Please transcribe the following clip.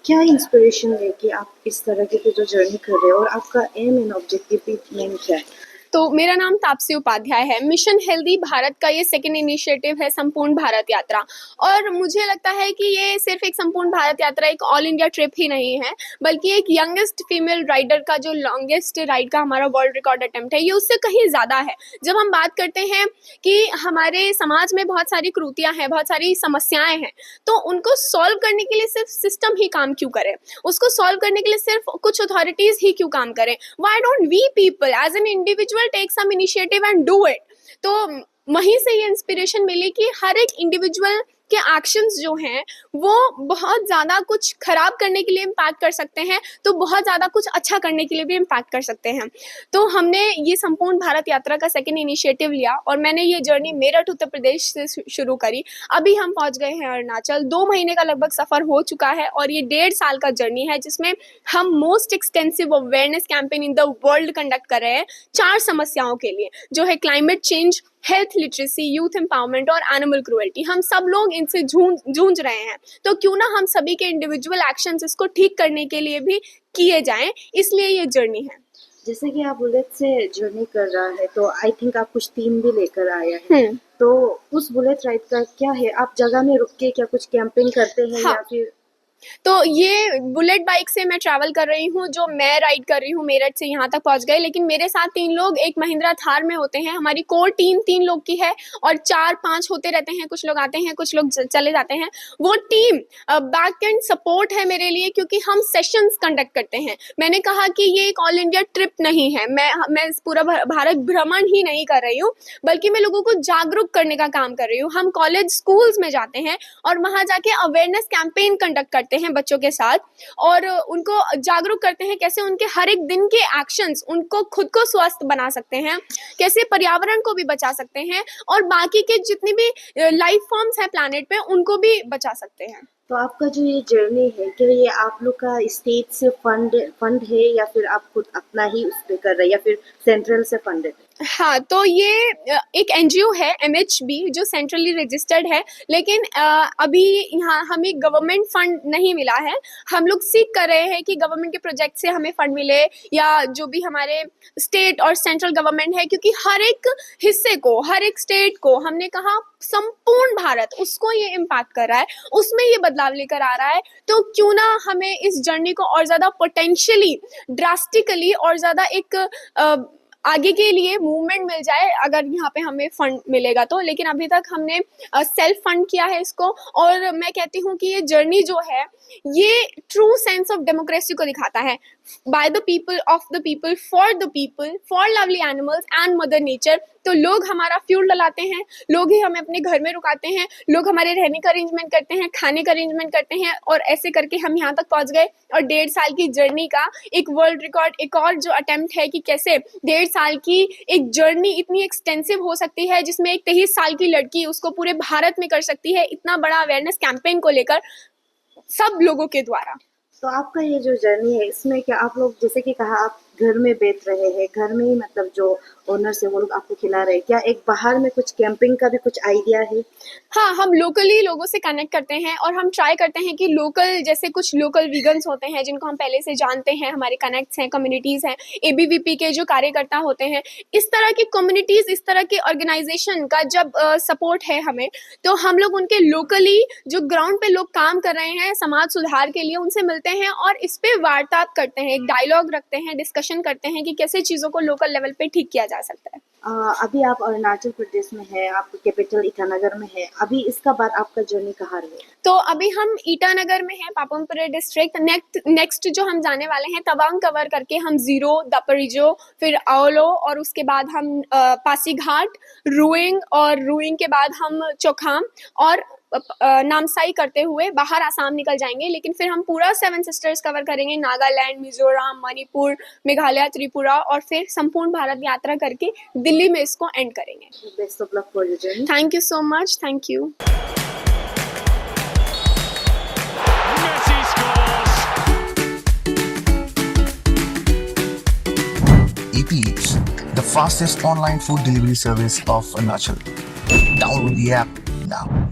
क्या इंस्पिरेशन लेके आप इस तरह की जो जर्नी कर रहे हो और आपका एम एंड ऑब्जेक्टिव भी मेन क्या है? तो मेरा नाम तापसी उपाध्याय है। मिशन हेल्दी भारत का ये सेकेंड इनिशिएटिव है संपूर्ण भारत यात्रा। और मुझे लगता है कि ये सिर्फ एक संपूर्ण भारत यात्रा एक ऑल इंडिया ट्रिप ही नहीं है, बल्कि एक यंगेस्ट फीमेल राइडर का जो लॉन्गेस्ट राइड का हमारा वर्ल्ड रिकॉर्ड अटेम्प्ट है, ये उससे कहीं ज़्यादा है। जब हम बात करते हैं कि हमारे समाज में बहुत सारी कुरीतियाँ हैं, बहुत सारी समस्याएं हैं, तो उनको सॉल्व करने के लिए सिर्फ सिस्टम ही काम क्यों करे, उसको सॉल्व करने के लिए सिर्फ कुछ अथॉरिटीज ही क्यों काम करें? Why don't we people as an individual take some initiative and do it? तो वहीं से ये इंस्पिरेशन मिली कि हर एक इंडिविजुअल के एक्शंस जो हैं वो बहुत ज़्यादा कुछ खराब करने के लिए इम्पैक्ट कर सकते हैं, तो बहुत ज़्यादा कुछ अच्छा करने के लिए भी इम्पैक्ट कर सकते हैं। तो हमने ये संपूर्ण भारत यात्रा का सेकेंड इनिशिएटिव लिया और मैंने ये जर्नी मेरठ उत्तर प्रदेश से शुरू करी। अभी हम पहुंच गए हैं अरुणाचल। 2 महीने का लगभग सफ़र हो चुका है और ये 1.5 साल का जर्नी है, जिसमें हम most extensive awareness campaign in the world conduct कर रहे हैं 4 समस्याओं के लिए, जो है climate change, health literacy, youth empowerment और एनिमल क्रुएल्टी। हम सब लोग इनसे जूझ रहे हैं, तो क्यों ना हम सभी के इंडिविजुअल एक्शंस इसको ठीक करने के लिए भी किए जाएं, इसलिए ये जर्नी है। जैसे कि आप बुलेट से जर्नी कर रहा है, तो आई थिंक आप कुछ टीम भी लेकर आया है। तो उस बुलेट राइड का क्या है, आप जगह में रुक के क्या कुछ कैंपिंग करते हैं? हाँ। या फिर तो ये बुलेट बाइक से मैं ट्रैवल कर रही हूँ, जो मैं राइड कर रही हूँ मेरठ से यहाँ तक पहुँच गए, लेकिन मेरे साथ 3 लोग एक महिंद्रा थार में होते हैं। हमारी कोर टीम 3 लोग की है और 4-5 होते रहते हैं, कुछ लोग आते हैं, कुछ लोग चले जाते हैं। वो टीम बैक एंड सपोर्ट है मेरे लिए, क्योंकि हम सेशंस कंडक्ट करते हैं। मैंने कहा कि ये एक ऑल इंडिया ट्रिप नहीं है, मैं इस पूरा भारत भ्रमण ही नहीं कर रही हूँ, बल्कि मैं लोगों को जागरूक करने का काम कर रही हूँ। हम कॉलेज स्कूल्स में जाते हैं और वहाँ जाके अवेयरनेस कैंपेन कंडक्ट करते हैं बच्चों के साथ और उनको जागरूक करते हैं कैसे उनके हर एक दिन के एक्शंस उनको खुद को स्वस्थ बना सकते हैं, कैसे पर्यावरण को भी बचा सकते हैं और बाकी के जितनी भी लाइफ फॉर्म्स हैं प्लैनेट पे उनको भी बचा सकते हैं। तो आपका जो ये जर्नी है, क्या ये आप लोग का स्टेट से फंड है या फिर आप खुद अपना ही उस पे कर रहे हैं या फिर सेंट्रल से फंडेड है? हाँ, तो ये एक एनजीओ है MHB जो सेंट्रली रजिस्टर्ड है, लेकिन अभी यहाँ हमें गवर्नमेंट फंड नहीं मिला है। हम लोग सीख कर रहे हैं कि गवर्नमेंट के प्रोजेक्ट से हमें फंड मिले या जो भी हमारे स्टेट और सेंट्रल गवर्नमेंट है, क्योंकि हर एक हिस्से को, हर एक स्टेट को हमने कहा संपूर्ण भारत उसको ये इम्पैक्ट कर रहा है, उसमें ये बदलाव लेकर आ रहा है। तो क्यों ना हमें इस जर्नी को और ज़्यादा पोटेंशियली ड्रास्टिकली और ज़्यादा एक आगे के लिए मूवमेंट मिल जाए, अगर यहाँ पे हमें फंड मिलेगा तो। लेकिन अभी तक हमने सेल्फ फंड किया है इसको, और मैं कहती हूँ कि ये जर्नी जो है ये ट्रू सेंस ऑफ डेमोक्रेसी को दिखाता है। By the people, of the people, for the people, for lovely animals and mother nature. तो लोग हमारा फ्यूल डलाते हैं, लोग ही हमें अपने घर में रुकाते हैं, लोग हमारे रहने का अरेंजमेंट करते हैं, खाने का अरेंजमेंट करते हैं, और ऐसे करके हम यहाँ तक पहुँच गए। और 1.5 साल की जर्नी का एक वर्ल्ड रिकॉर्ड, एक और जो अटेम्प्ट है कि कैसे 1.5 साल की एक जर्नी इतनी एक्सटेंसिव हो सकती है, जिसमें एक 23 साल की लड़की उसको पूरे भारत में कर सकती है, इतना बड़ा अवेयरनेस कैंपेन को लेकर सब लोगों के द्वारा। तो आपका ये जो जर्नी है, इसमें क्या आप लोग, जैसे कि कहा आप घर में बैठ रहे हैं, घर में ही मतलब जो ओनर्स है वो लोग आपको खिला रहे हैं, क्या एक बाहर में कुछ कैंपिंग का भी कुछ आइडिया है? हाँ, हम लोकली लोगों से कनेक्ट करते हैं और हम ट्राई करते हैं कि लोकल, जैसे कुछ लोकल वीगन्स होते हैं जिनको हम पहले से जानते हैं, हमारे कनेक्ट्स हैं, कम्युनिटीज़ हैं, ABVP के जो कार्यकर्ता होते हैं, इस तरह की कम्युनिटीज़, इस तरह के ऑर्गेनाइजेशन का जब सपोर्ट है हमें, तो हम लोग उनके लोकली जो ग्राउंड पे लोग काम कर रहे हैं समाज सुधार के लिए, उनसे मिलते हैं और इस पे वार्तालाप करते हैं, एक डायलॉग रखते हैं, डिस्कशन करते हैं कि कैसे चीज़ों को लोकल लेवल पे ठीक किया जा सकता है। अभी आप अरुणाचल प्रदेश में है, आप कैपिटल ईटानगर में है, अभी इसका बाद आपका जर्नी कहाँ रहेगा? तो अभी हम ईटानगर में हैं, पापुम-पारे डिस्ट्रिक्ट। नेक्स्ट जो हम जाने वाले हैं तवांग कवर करके हम जीरो, दापोरिजो, फिर आओलो, और उसके बाद हम पासीघाट, रुइंग, और रुइंग के बाद हम चोखाम और नामसाई करते हुए बाहर आसाम निकल जाएंगे। लेकिन फिर हम पूरा 7 सिस्टर्स कवर करेंगे, नागालैंड, मिजोरम, मणिपुर, मेघालय, त्रिपुरा, और फिर संपूर्ण भारत यात्रा करके दिल्ली में इसको एंड करेंगे। Best of luck for your journey. Thank you so much, thank you. Eat Eats, the fastest online food delivery service of Arunachal. Download the app now.